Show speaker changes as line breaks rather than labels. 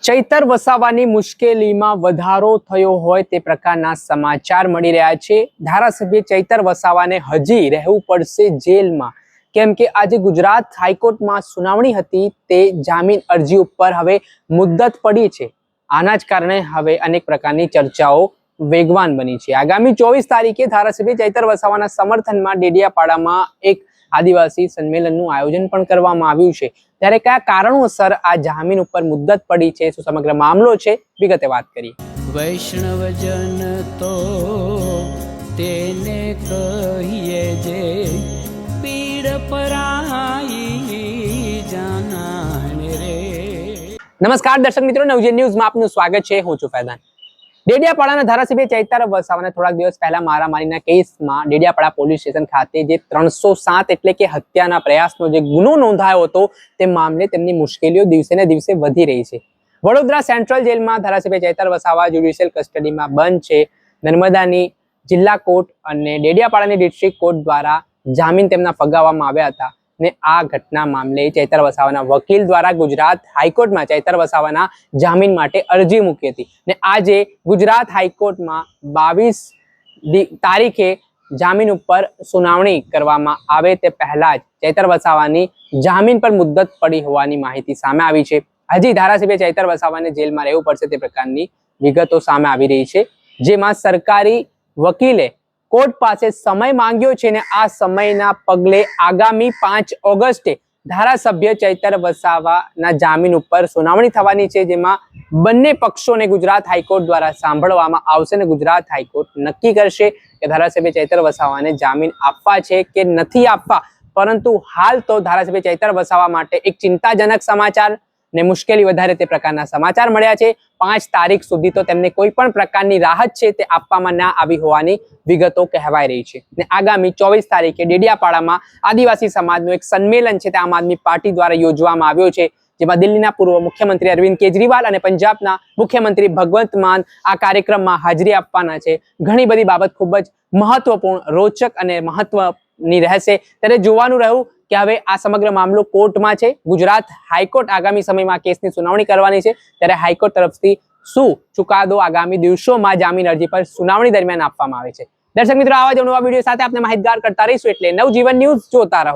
ચૈતર વસાવાની મુશ્કેલીમાં વધારો થયો હોય તે પ્રકારના સમાચાર મળી રહ્યા છે। ધારાસભ્ય ચૈતર વસાવાને હજી રહેવું પડશે જેલમાં, કેમ કે આજે ગુજરાત હાઈકોર્ટમાં સુનાવણી હતી તે જામીન અરજી ઉપર હવે મુદ્દત પડી છે। આના જ કારણે હવે અનેક પ્રકારની ચર્ચાઓ વેગવાન બની છે। આગામી 24 તારીખે ધારાસભ્ય ચૈતર વસાવાના સમર્થનમાં ડેડિયાપાડામાં એક આદિવાસી સંમેલનનું આયોજન પણ કરવામાં આવ્યું છે। ત્યારે કયા કારણોસર આ જામીન ઉપર મુદ્દત પડી છે, શું સમગ્ર મામલો છે, વિગતે વાત કરીએ।
વૈષ્ણવજન તો તેને કહીએ જે પીડ પરાઈ જાનાને રે।
નમસ્કાર દર્શક મિત્રો, નવજીવન ન્યૂઝમાં આપનું સ્વાગત છે। હું છું ફૈઝાન। ડેડિયાપાડાના ધારાસભ્ય ચૈતર વસાવાને થોડાક દિવસ પહેલા મારામારીના કેસમાં ડેડિયાપાડા પોલીસ સ્ટેશન ખાતે જે 307 એટલે કે હત્યાના પ્રયાસનો જે ગુનો નોંધાયો હતો તે મામલે તેમની મુશ્કેલીઓ દિવસે ને દિવસે વધી રહી છે। વડોદરા સેન્ટ્રલ જેલમાં ધારાસભ્ય ચૈતર વસાવા જ્યુડિશિયલ કસ્ટડીમાં બંધ છે। નર્મદાની જિલ્લા કોર્ટ અને ડેડિયાપાડાની ડિસ્ટ્રિક્ટ કોર્ટ દ્વારા જામીન તેમના ફગાવવામાં આવ્યા હતા ને આ ઘટના મામલે ચૈતર વસાવાના વકીલ દ્વારા ગુજરાત હાઈકોર્ટમાં ચૈતર વસાવાના જામીન માટે અરજી મૂકી હતી ને આજે ગુજરાત હાઈકોર્ટમાં 22 તારીખે જામીન ઉપર સુનાવણી કરવામાં આવે તે પહેલા જ ચૈતર વસાવાની જામીન પર મુદ્દત પડી હોવાની માહિતી સામે આવી છે। હજી ધારાસભ્ય ચૈતર વસાવાને જેલમાં રહેવું પડશે તે પ્રકારની વિગતો સામે આવી રહી છે, જેમાં સરકારી વકીલે કોર્ટ પાસે સમય માંગ્યો છે ને આ સમયના પગલે આગામી 5 ઓગસ્ટે ધારાસભ્ય ચૈતર વસાવાના જામીન ઉપર સુનાવણી થવાની છે, જેમાં બંને પક્ષોને ગુજરાત હાઈકોર્ટ દ્વારા સાંભળવામાં આવશે ને ગુજરાત હાઈકોર્ટ નક્કી કરશે કે ધારાસભ્ય ચૈતર વસાવાને જામીન આપવા છે કે નથી આપવા। પરંતુ હાલ તો ધારાસભ્ય ચૈતર વસાવા માટે એક ચિંતાજનક સમાચાર ને મુશ્કેલી વધારે તે પ્રકારના સમાચાર મળ્યા છે। 5 તારીખ સુધી તો તેમને કોઈ પણ પ્રકારની રાહત છે તે આપવામાં ના આવી હોવાની વિગતો કહેવાઈ રહી છે ને આગામી 24 તારીખે ડેડિયાપાડામાં આદિવાસી સમાજનું એક સંમેલન છે તે આમ આદમી પાર્ટી દ્વારા યોજવામાં આવ્યો છે, જેમાં દિલ્હીના પૂર્વ મુખ્યમંત્રી અરવિંદ કેજરીવાલ અને પંજાબના મુખ્યમંત્રી ભગવંત માન આ કાર્યક્રમમાં હાજરી આપવાના છે। ઘણી બધી બાબત ખૂબ જ મહત્વપૂર્ણ, રોચક અને મહત્વની રહેશે। ત્યારે જોવાનું રહ્યું કે હવે આ સમગ્ર મામલો કોર્ટમાં છે। ગુજરાત હાઈકોર્ટ આગામી સમયમાં કેસની સુનાવણી કરવાની છે, ત્યારે હાઈકોર્ટ તરફથી શું ચુકાદો આગામી દિવસોમાં જામીન અરજી પર સુનાવણી દરમિયાન આપવામાં આવે છે। દર્શક મિત્રો, આવા જ નવા વિડીયો સાથે આપણે માહિતગાર કરતા રહીશું, એટલે નવજીવન ન્યૂઝ જોતા રહો।